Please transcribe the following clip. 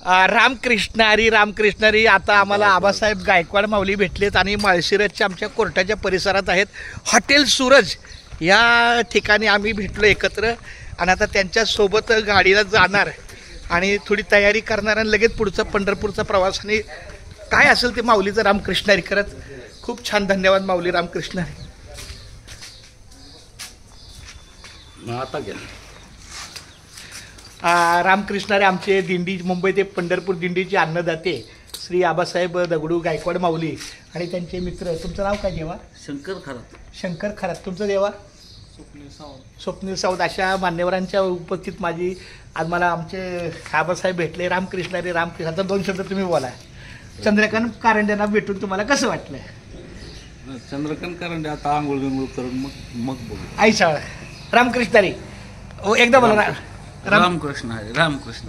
रामकृष्ण हरी रामकृष्ण हरी. आता आम्हाला आबासाहेब गायकवाड माऊली भेटलेत आणि माळशिरसच्या आमच्या कोर्टाच्या परिसरात आहेत. हॉटेल सूरज या ठिकाणी आम्ही भेटलो एकत्र आणि आता त्यांच्यासोबत गाडीला जाणार आणि थोडी तयारी करणार आणि लगेच पुढचा पंढरपूरचा प्रवास आणि काय असेल ते माऊलीचं रामकृष्ण हरी करत. खूप छान. धन्यवाद माऊली. रामकृष्ण हरी. आता घ्या. रामकृष्ण हरी. आमचे दिंडी मुंबई ते पंढरपूर दिंडीचे अन्नदाते श्री आबासाहेब दगडू गायकवाड माऊली आणि त्यांचे मित्र. तुमचं नाव काय देवा? शंकर खरात. शंकर खरात. तुमचं देवा? स्वप्नील सावंत. अशा मान्यवरांच्या उपस्थित माझी आज मला आमचे आबासाहेब भेटले. रामकृष्ण हरी रामकृष्ण. आता 2 शब्द तुम्ही बोला. चंद्रकांत कारंड्यांना भेटून तुम्हाला कसं वाटलं? चंद्रकांत कारंडे आता आंघोळ बिंघोळ करून मग बघू. आई शाळा. रामकृष्ण हरी. एकदा बोला. रामकृष्ण हरी. रामकृष्ण.